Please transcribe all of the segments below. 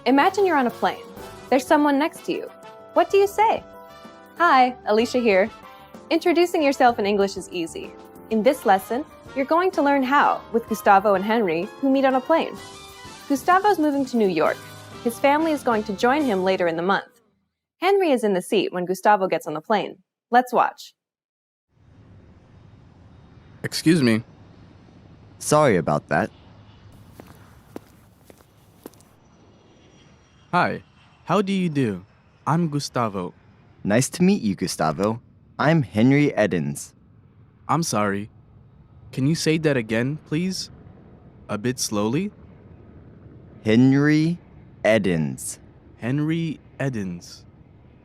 Imagine you're on a plane. There's someone next to you. What do you say? Hi, Alicia here. Introducing yourself in English is easy. In this lesson, you're going to learn how with Gustavo and Henry, who meet on a plane. Gustavo's moving to New York. His family is going to join him later in the month. Henry is in the seat when Gustavo gets on the plane. Let's watch. Excuse me. Sorry about that. Hi, how do you do? I'm Gustavo. Nice to meet you, Gustavo. I'm Henry Edens. I'm sorry. Can you say that again, please? A bit slowly? Henry Edens. Henry Edens.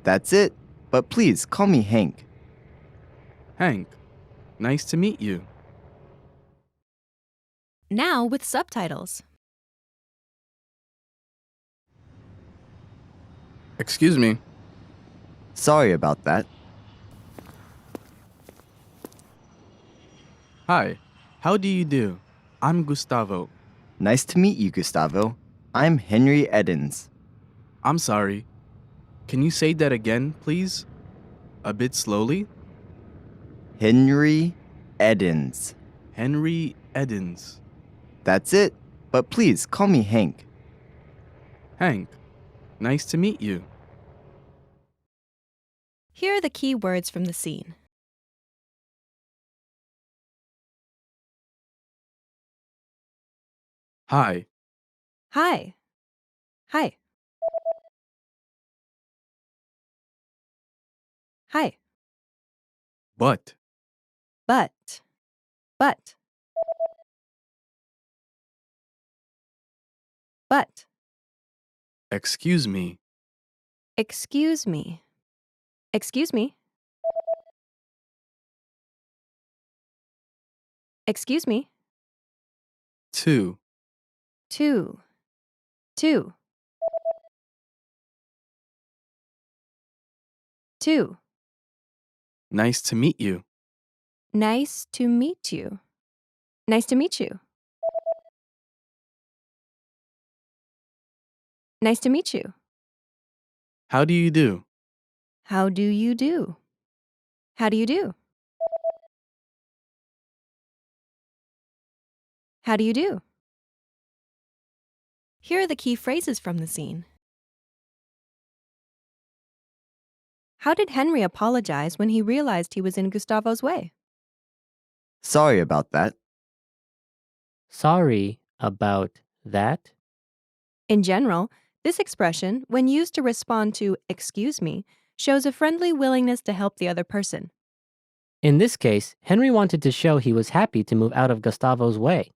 That's it, but please call me Hank. Hank, nice to meet you. Now with subtitles. Excuse me. Sorry about that. Hi, how do you do? I'm Gustavo. Nice to meet you, Gustavo. I'm Henry Edens. I'm sorry. Can you say that again, please? A bit slowly? Henry Edens. Henry Edens. That's it, but please call me Hank. Hank, nice to meet you. Here are the key words from the scene. Hi, Hi. Hi. Hi. but, But. But. But. excuse me. Excuse me. Excuse me. Excuse me. Two, Two. Two. Two. nice to meet you. Nice to meet you. Nice to meet you. Nice to meet you. How do you do? How do you do? How do you do? How do you do? Here are the key phrases from the scene. How did Henry apologize when he realized he was in Gustavo's way? Sorry about that. Sorry about that. In general, this expression, when used to respond to "excuse me," shows a friendly willingness to help the other person. In this case, Henry wanted to show he was happy to move out of Gustavo's way.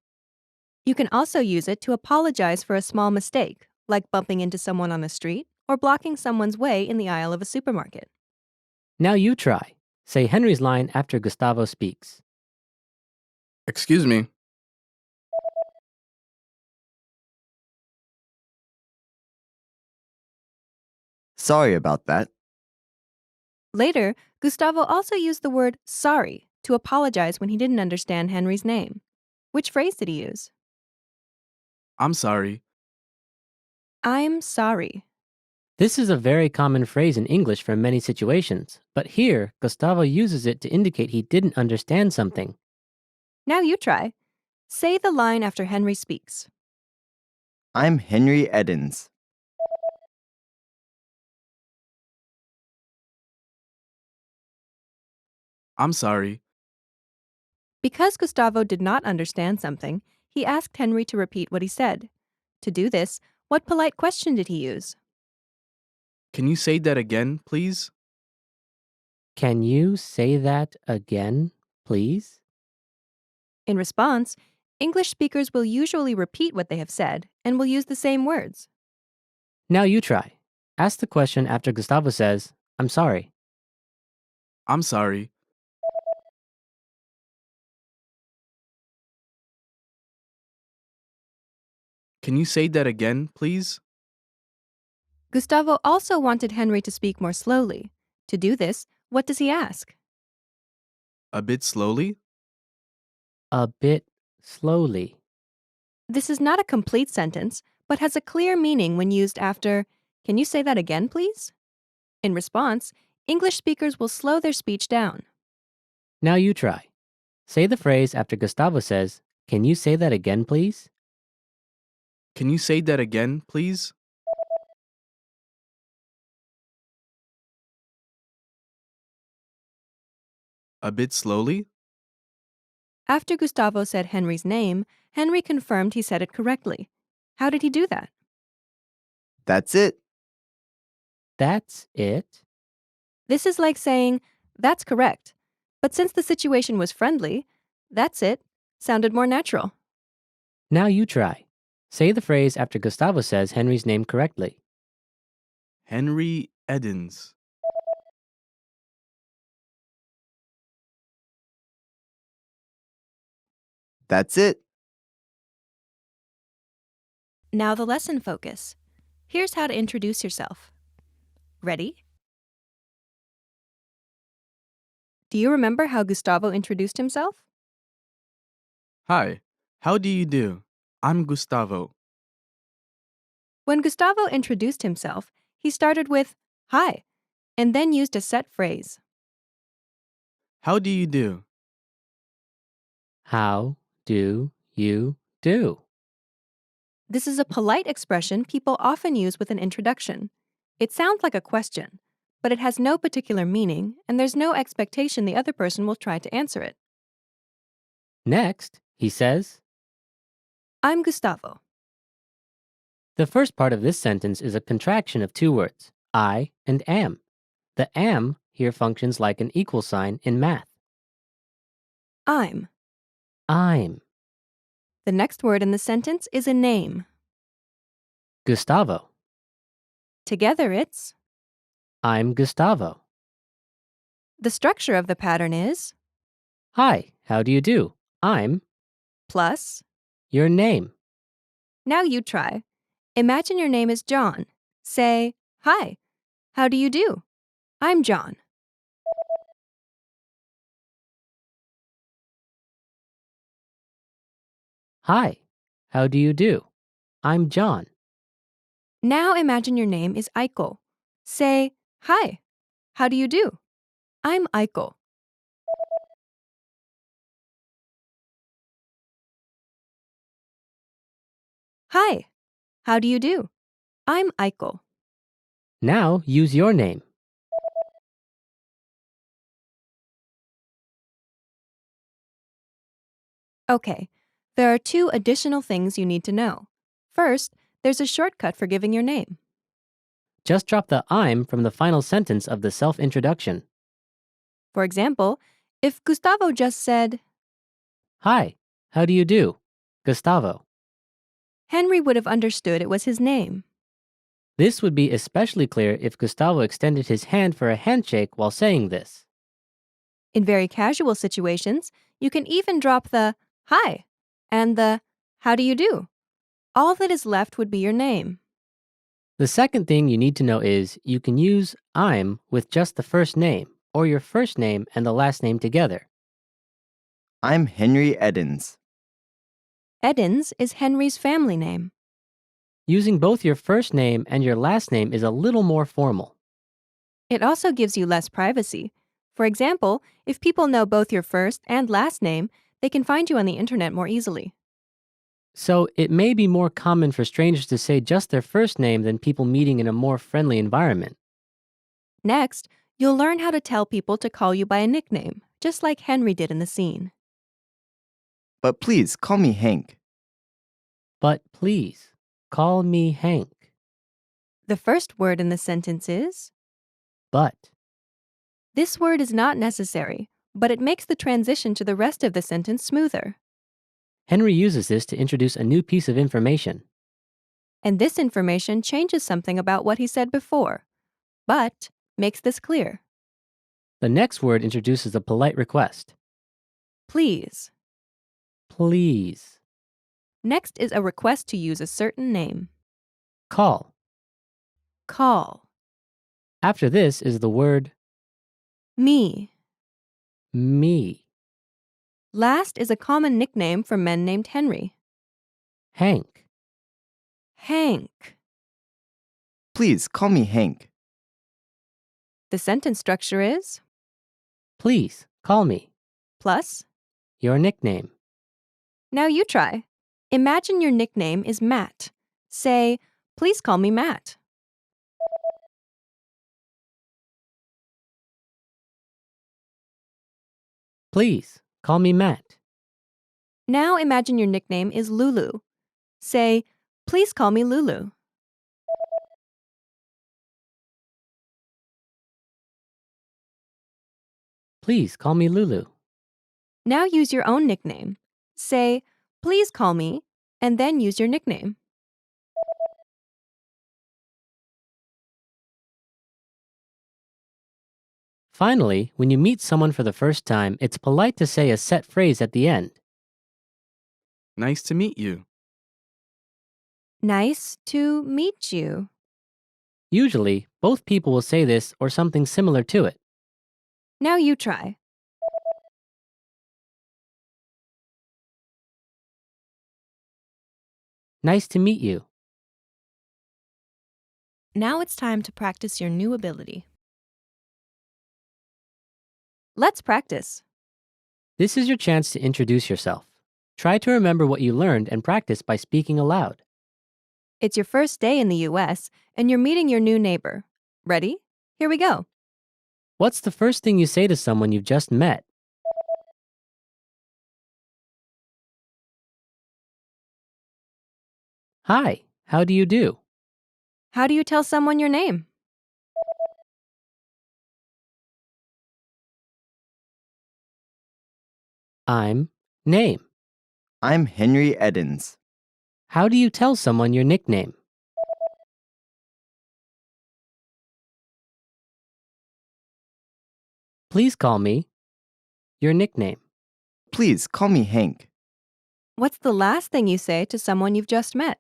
You can also use it to apologize for a small mistake, like bumping into someone on the street or blocking someone's way in the aisle of a supermarket. Now you try. Say Henry's line after Gustavo speaks. Excuse me. Sorry about that. Later, Gustavo also used the word sorry to apologize when he didn't understand Henry's name. Which phrase did he use? I'm sorry. I'm sorry. This is a very common phrase in English for many situations, but here, Gustavo uses it to indicate he didn't understand something. Now you try. Say the line after Henry speaks. I'm Henry Edens. I'm sorry. Because Gustavo did not understand something, he asked Henry to repeat what he said. To do this, what polite question did he use? Can you say that again, please? Can you say that again, please? In response, English speakers will usually repeat what they have said and will use the same words. Now you try. Ask the question after Gustavo says, I'm sorry. I'm sorry. Can you say that again, please? Gustavo also wanted Henry to speak more slowly. To do this, what does he ask? A bit slowly? A bit slowly. This is not a complete sentence, but has a clear meaning when used after, "Can you say that again, please?" In response, English speakers will slow their speech down. Now you try. Say the phrase after Gustavo says, "Can you say that again, please?" Can you say that again, please? A bit slowly? After Gustavo said Henry's name, Henry confirmed he said it correctly. How did he do that? That's it. That's it. This is like saying, "That's correct." But since the situation was friendly, "That's it" sounded more natural. Now you try. Say the phrase after Gustavo says Henry's name correctly. Henry Edens. That's it. Now the lesson focus. Here's how to introduce yourself. Ready? Do you remember how Gustavo introduced himself? Hi, how do you do? I'm Gustavo. When Gustavo introduced himself, he started with "Hi," and then used a set phrase. How do you do? How do you do? This is a polite expression people often use with an introduction. It sounds like a question, but it has no particular meaning, and there's no expectation the other person will try to answer it. Next, he says, I'm Gustavo. the first part of this sentence is a contraction of two words, I and am. The am here functions like an equal sign in math. I'm. I'm The next word in the sentence is a name. Gustavo. Together it's. I'm Gustavo. The structure of the pattern is Hi, how do you do? I'm plus. your name. Now you try. Imagine your name is John. Say, "Hi, how do you do? I'm John." Hi, how do you do? I'm John. Now imagine your name is Aiko. Say, "Hi, how do you do? I'm Aiko." Hi, how do you do? I'm Aiko. Now use your name. Okay, there are two additional things you need to know. First, there's a shortcut for giving your name. Just drop the I'm from the final sentence of the self-introduction. For example, if Gustavo just said, Hi, how do you do? Gustavo. Henry would have understood it was his name. This would be especially clear if Gustavo extended his hand for a handshake while saying this. In very casual situations, you can even drop the "Hi" and the "How do you do?" All that is left would be your name. The second thing you need to know is you can use I'm with just the first name or your first name and the last name together. I'm Henry Edens. Edens is Henry's family name. Using both your first name and your last name is a little more formal. It also gives you less privacy. For example, if people know both your first and last name, they can find you on the internet more easily. So it may be more common for strangers to say just their first name than people meeting in a more friendly environment. Next, you'll learn how to tell people to call you by a nickname, just like Henry did in the scene. But please call me Hank. But please, call me Hank. The first word in the sentence is. But This word is not necessary, but it makes the transition to the rest of the sentence smoother. Henry uses this to introduce a new piece of information. And this information changes something about what he said before, but makes this clear. The next word introduces a polite request. Please. Please. Next is a request to use a certain name. Call. Call. After this is the word Me. me. Last is a common nickname for men named Henry. Hank. Hank. Please call me Hank. The sentence structure is Please call me. plus. Your nickname. Now you try. Imagine your nickname is Matt. Say, please call me Matt. Please call me Matt. Now imagine your nickname is Lulu. Say, please call me Lulu. Please call me Lulu. Now use your own nickname. Say, please call me, and then use your nickname. Finally, when you meet someone for the first time, it's polite to say a set phrase at the end. Nice to meet you. Nice to meet you. Usually, both people will say this or something similar to it. Now you try. Nice to meet you. Now it's time to practice your new ability. Let's practice. This is your chance to introduce yourself. Try to remember what you learned and practice by speaking aloud. It's your first day in the US, and you're meeting your new neighbor. Ready? Here we go. What's the first thing you say to someone you've just met? Hi, how do you do? How do you tell someone your name? I'm name. I'm Henry Edens. How do you tell someone your nickname? Please call me your nickname. Please call me Hank. What's the last thing you say to someone you've just met?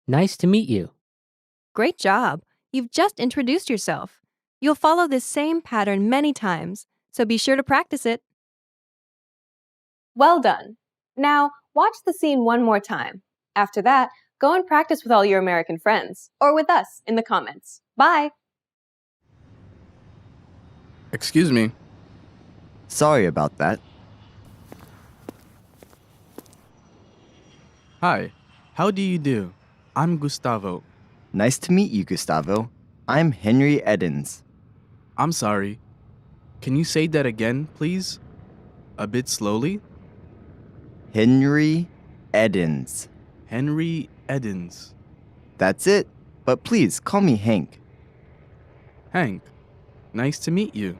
Nice to meet you. Great job. You've just introduced yourself. You'll follow this same pattern many times, so be sure to practice it. Well done. Now, watch the scene one more time. After that, go and practice with all your American friends, or with us in the comments. Bye! Excuse me. Sorry about that. Hi, how do you do? I'm Gustavo. Nice to meet you, Gustavo. I'm Henry Edens. I'm sorry. Can you say that again, please? A bit slowly? Henry Edens. Henry Edens. That's it. But please call me Hank. Hank, nice to meet you.